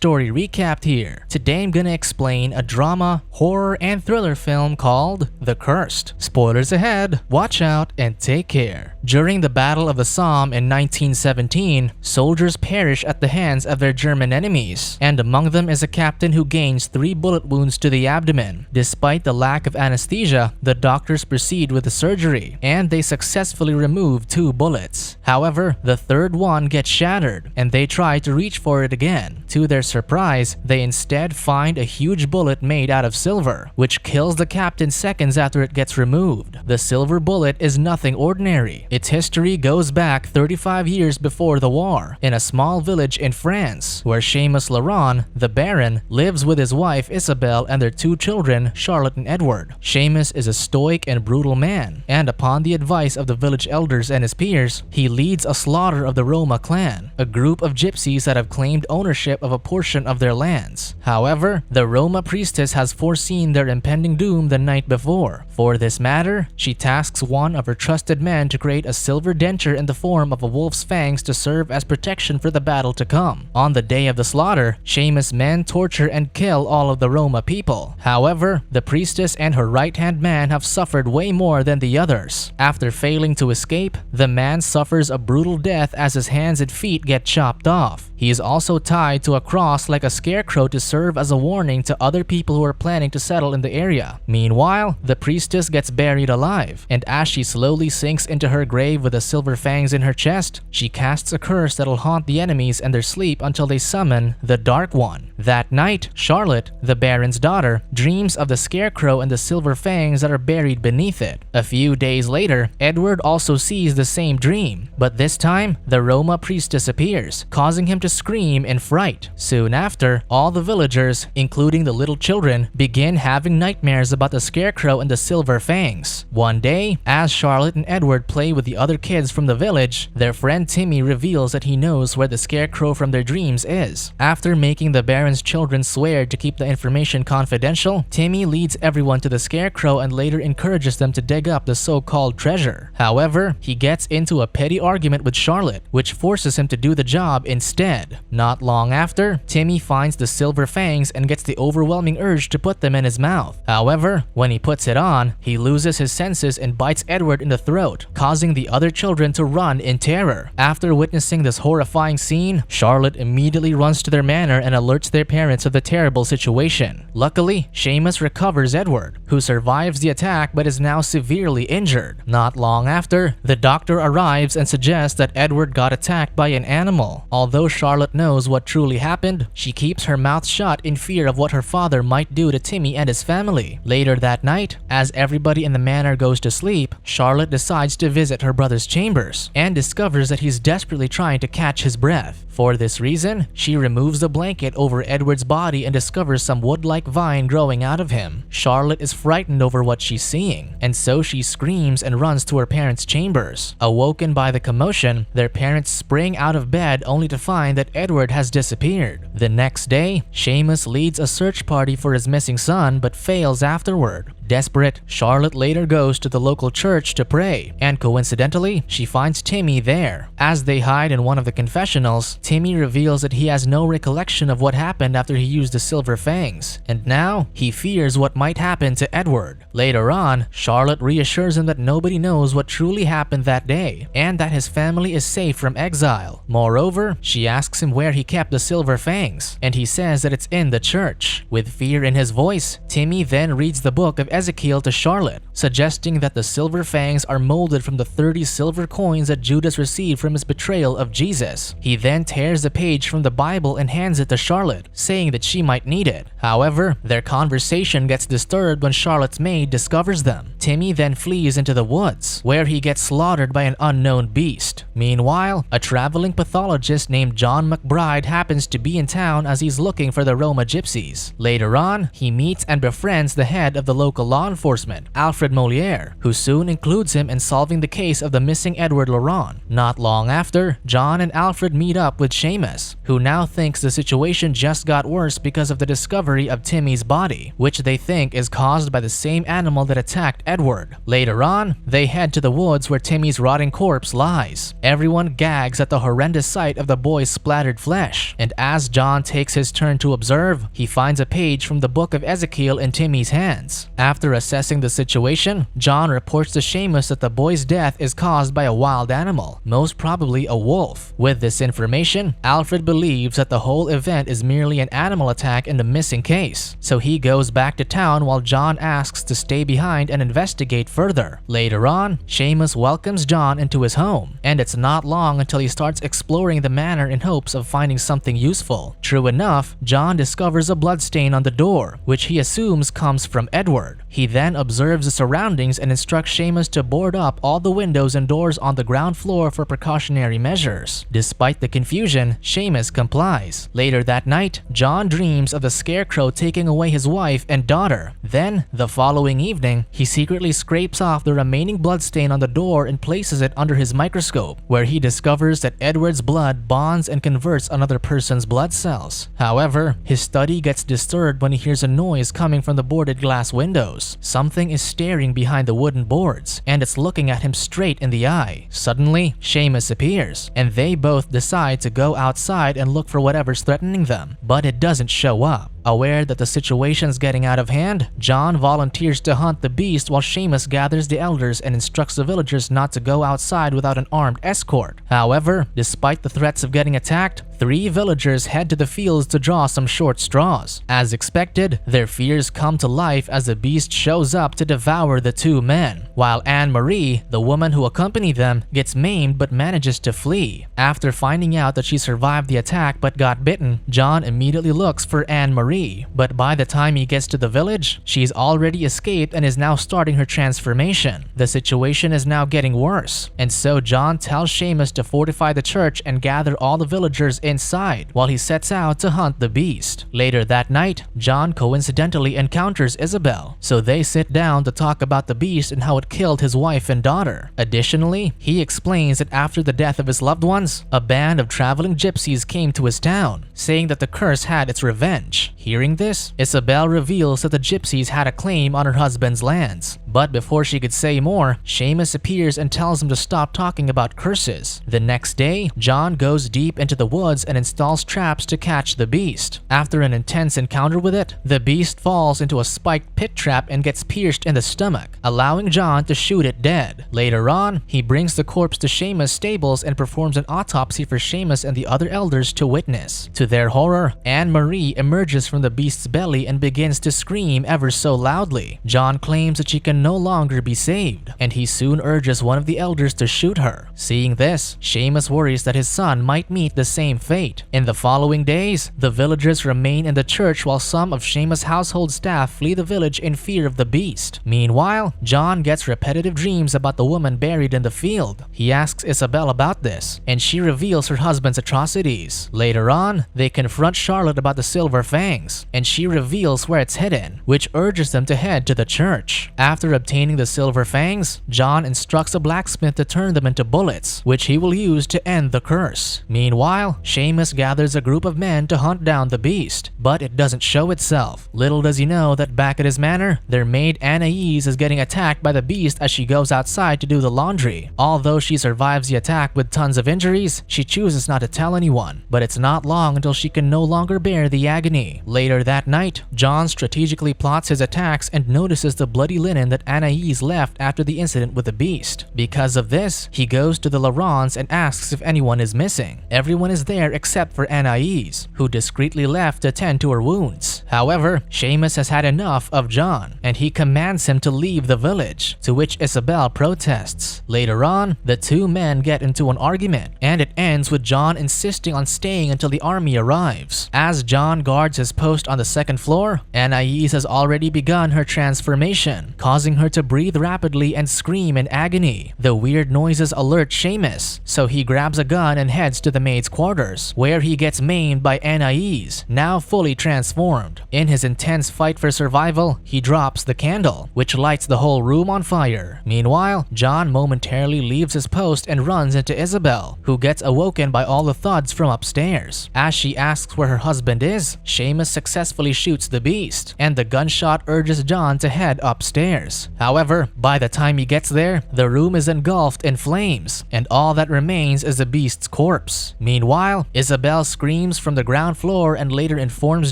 story recapped here. Today I'm gonna explain a drama, horror, and thriller film called The Cursed. Spoilers ahead, watch out and take care. During the Battle of the Somme in 1917, soldiers perish at the hands of their German enemies, and among them is a captain who gains 3 bullet wounds to the abdomen. Despite the lack of anesthesia, the doctors proceed with the surgery, and they successfully remove 2 bullets. However, the third one gets shattered, and they try to reach for it again. To their surprise, they instead find a huge bullet made out of silver, which kills the captain seconds after it gets removed. The silver bullet is nothing ordinary. Its history goes back 35 years before the war, in a small village in France, where Seamus Laurent, the Baron, lives with his wife Isabelle and their 2 children, Charlotte and Edward. Seamus is a stoic and brutal man, and upon the advice of the village elders and his peers, he leads a slaughter of the Roma clan, a group of gypsies that have claimed ownership of a portion of their lands. However, the Roma priestess has foreseen their impending doom the night before. For this matter, she tasks one of her trusted men to create a silver denture in the form of a wolf's fangs to serve as protection for the battle to come. On the day of the slaughter, Seamus' men torture and kill all of the Roma people. However, the priestess and her right-hand man have suffered way more than the others. After failing to escape, the man suffers a brutal death as his hands and feet get chopped off. He is also tied to a cross like a scarecrow to serve as a warning to other people who are planning to settle in the area. Meanwhile, the priestess gets buried alive, and as she slowly sinks into her grave with the silver fangs in her chest, she casts a curse that'll haunt the enemies in their sleep until they summon the Dark One. That night, Charlotte, the Baron's daughter, dreams of the scarecrow and the silver fangs that are buried beneath it. A few days later, Edward also sees the same dream, but this time, the Roma priestess appears, causing him to scream in fright. Soon after, all the villagers, including the little children, begin having nightmares about the scarecrow and the silver fangs. One day, as Charlotte and Edward play with the other kids from the village, their friend Timmy reveals that he knows where the scarecrow from their dreams is. After making the Baron's children swear to keep the information confidential, Timmy leads everyone to the scarecrow and later encourages them to dig up the so-called treasure. However, he gets into a petty argument with Charlotte, which forces him to do the job instead. Not long after, Timmy finds the silver fangs and gets the overwhelming urge to put them in his mouth. However, when he puts it on, he loses his senses and bites Edward in the throat, causing the other children to run in terror. After witnessing this horrifying scene, Charlotte immediately runs to their manor and alerts their parents of the terrible situation. Luckily, Seamus recovers Edward, who survives the attack but is now severely injured. Not long after, the doctor arrives and suggests that Edward got attacked by an animal. Although Charlotte knows what truly happened, she keeps her mouth shut in fear of what her father might do to Timmy and his family. Later that night, as everybody in the manor goes to sleep, Charlotte decides to visit her brother's chambers and discovers that he's desperately trying to catch his breath. For this reason, she removes the blanket over Edward's body and discovers some wood-like vine growing out of him. Charlotte is frightened over what she's seeing, and so she screams and runs to her parents' chambers. Awoken by the commotion, their parents spring out of bed only to find that Edward has disappeared. The next day, Seamus leads a search party for his missing son but fails afterward. Desperate, Charlotte later goes to the local church to pray, and coincidentally, she finds Timmy there. As they hide in one of the confessionals, Timmy reveals that he has no recollection of what happened after he used the silver fangs, and now he fears what might happen to Edward. Later on, Charlotte reassures him that nobody knows what truly happened that day, and that his family is safe from exile. Moreover, she asks him where he kept the silver fangs, and he says that it's in the church. With fear in his voice, Timmy then reads the book of Ezekiel to Charlotte, suggesting that the silver fangs are molded from the 30 silver coins that Judas received from his betrayal of Jesus. He then tears a page from the Bible and hands it to Charlotte, saying that she might need it. However, their conversation gets disturbed when Charlotte's maid discovers them. Timmy then flees into the woods, where he gets slaughtered by an unknown beast. Meanwhile, a traveling pathologist named John McBride happens to be in town as he's looking for the Roma Gypsies. Later on, he meets and befriends the head of the local local law enforcement, Alfred Moliere, who soon includes him in solving the case of the missing Edward Laurent. Not long after, John and Alfred meet up with Seamus, who now thinks the situation just got worse because of the discovery of Timmy's body, which they think is caused by the same animal that attacked Edward. Later on, they head to the woods where Timmy's rotting corpse lies. Everyone gags at the horrendous sight of the boy's splattered flesh, and as John takes his turn to observe, he finds a page from the book of Ezekiel in Timmy's hands. After assessing the situation, John reports to Seamus that the boy's death is caused by a wild animal, most probably a wolf. With this information, Alfred believes that the whole event is merely an animal attack in the missing case, so he goes back to town while John asks to stay behind and investigate further. Later on, Seamus welcomes John into his home, and it's not long until he starts exploring the manor in hopes of finding something useful. True enough, John discovers a bloodstain on the door, which he assumes comes from Edward. He then observes the surroundings and instructs Seamus to board up all the windows and doors on the ground floor for precautionary measures. Despite the confusion, Seamus complies. Later that night, John dreams of the scarecrow taking away his wife and daughter. Then, the following evening, he secretly scrapes off the remaining bloodstain on the door and places it under his microscope, where he discovers that Edward's blood bonds and converts another person's blood cells. However, his study gets disturbed when he hears a noise coming from the boarded glass windows. Something is staring behind the wooden boards, and it's looking at him straight in the eye. Suddenly, Seamus appears, and they both decide to go outside and look for whatever's threatening them, but it doesn't show up. Aware that the situation's getting out of hand, John volunteers to hunt the beast while Seamus gathers the elders and instructs the villagers not to go outside without an armed escort. However, despite the threats of getting attacked, 3 villagers head to the fields to draw some short straws. As expected, their fears come to life as the beast shows up to devour the 2 men, while Anne-Marie, the woman who accompanied them, gets maimed but manages to flee. After finding out that she survived the attack but got bitten, John immediately looks for Anne-Marie, but by the time he gets to the village, she's already escaped and is now starting her transformation. The situation is now getting worse, and so John tells Seamus to fortify the church and gather all the villagers inside while he sets out to hunt the beast. Later that night, John coincidentally encounters Isabel, so they sit down to talk about the beast and how it killed his wife and daughter. Additionally, he explains that after the death of his loved ones, a band of traveling gypsies came to his town, saying that the curse had its revenge. Hearing this, Isabel reveals that the gypsies had a claim on her husband's lands. But before she could say more, Seamus appears and tells him to stop talking about curses. The next day, John goes deep into the woods and installs traps to catch the beast. After an intense encounter with it, the beast falls into a spiked pit trap and gets pierced in the stomach, allowing John to shoot it dead. Later on, he brings the corpse to Seamus' stables and performs an autopsy for Seamus and the other elders to witness. To their horror, Anne-Marie emerges from the beast's belly and begins to scream ever so loudly. John claims that she can no longer be saved, and he soon urges one of the elders to shoot her. Seeing this, Seamus worries that his son might meet the same fate. In the following days, the villagers remain in the church while some of Seamus' household staff flee the village in fear of the beast. Meanwhile, John gets repetitive dreams about the woman buried in the field. He asks Isabel about this, and she reveals her husband's atrocities. Later on, they confront Charlotte about the silver fangs, and she reveals where it's hidden, which urges them to head to the church. After obtaining the silver fangs, John instructs a blacksmith to turn them into bullets, which he will use to end the curse. Meanwhile, Seamus gathers a group of men to hunt down the beast, but it doesn't show itself. Little does he know that back at his manor, their maid Anais is getting attacked by the beast as she goes outside to do the laundry. Although she survives the attack with tons of injuries, she chooses not to tell anyone, but it's not long until she can no longer bear the agony. Later that night, John strategically plots his attacks and notices the bloody linen that Anais left after the incident with the beast. Because of this, he goes to the Laurents and asks if anyone is missing. Everyone is there except for Anais, who discreetly left to tend to her wounds. However, Seamus has had enough of John, and he commands him to leave the village, to which Isabel protests. Later on, the 2 men get into an argument, and it ends with John insisting on staying until the army arrives. As John guards his post on the second floor, Anais has already begun her transformation, causing her to breathe rapidly and scream in agony. The weird noises alert Seamus, so he grabs a gun and heads to the maid's quarters, where he gets maimed by Anais, now fully transformed. In his intense fight for survival, he drops the candle, which lights the whole room on fire. Meanwhile, John momentarily leaves his post and runs into Isabel, who gets awoken by all the thuds from upstairs. As she asks where her husband is, Seamus successfully shoots the beast, and the gunshot urges John to head upstairs. However, by the time he gets there, the room is engulfed in flames, and all that remains is the beast's corpse. Meanwhile, Isabel screams from the ground floor and later informs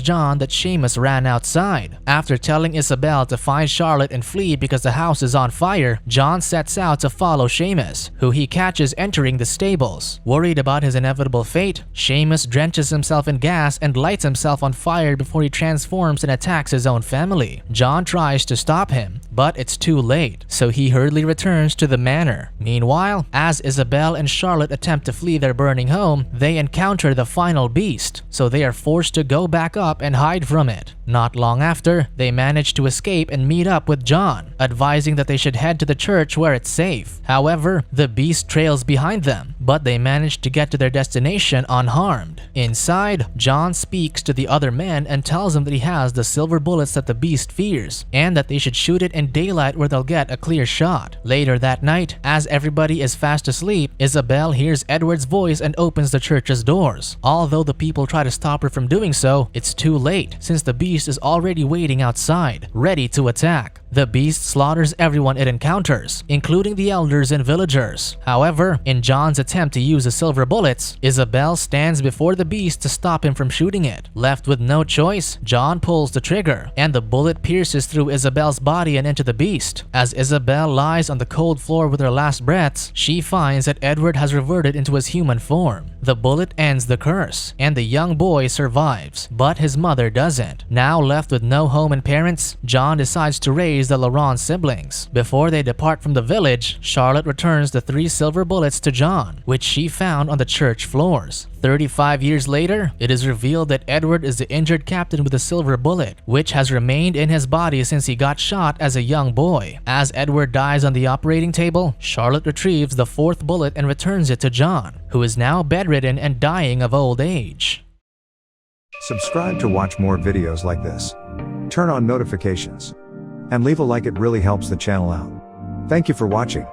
John that Seamus ran outside. After telling Isabel to find Charlotte and flee because the house is on fire, John sets out to follow Seamus, who he catches entering the stables. Worried about his inevitable fate, Seamus drenches himself in gas and lights himself on fire before he transforms and attacks his own family. John tries to stop him, but it's too late, so he hurriedly returns to the manor. Meanwhile, as Isabel and Charlotte attempt to flee their burning home, they encounter the final beast, so they are forced to go back up and hide from it. Not long after, they manage to escape and meet up with John, advising that they should head to the church where it's safe. However, the beast trails behind them, but they manage to get to their destination unharmed. Inside, John speaks to the other men and tells them that he has the silver bullets that the beast fears, and that they should shoot it in daylight where they'll get a clear shot. Later that night, as everybody is fast asleep, Isabel hears Edward's voice and opens the church's doors. Although the people try to stop her from doing so, it's too late, since the beast is already waiting outside, ready to attack. The beast slaughters everyone it encounters, including the elders and villagers. However, in John's attempt to use the silver bullets, Isabel stands before the beast to stop him from shooting it. Left with no choice, John pulls the trigger, and the bullet pierces through Isabel's body and into the beast. As Isabel lies on the cold floor with her last breaths, she finds that Edward has reverted into his human form. The bullet ends the curse, and the young boy survives, but his mother doesn't. Now left with no home and parents, John decides to raise the Laurent siblings. Before they depart from the village, Charlotte returns the 3 silver bullets to John, which she found on the church floors. 35 years later, it is revealed that Edward is the injured captain with a silver bullet, which has remained in his body since he got shot as a young boy. As Edward dies on the operating table, Charlotte retrieves the 4th bullet and returns it to John, who is now bedridden and dying of old age. Subscribe to watch more videos like this. Turn on notifications. And leave a like, it really helps the channel out. Thank you for watching.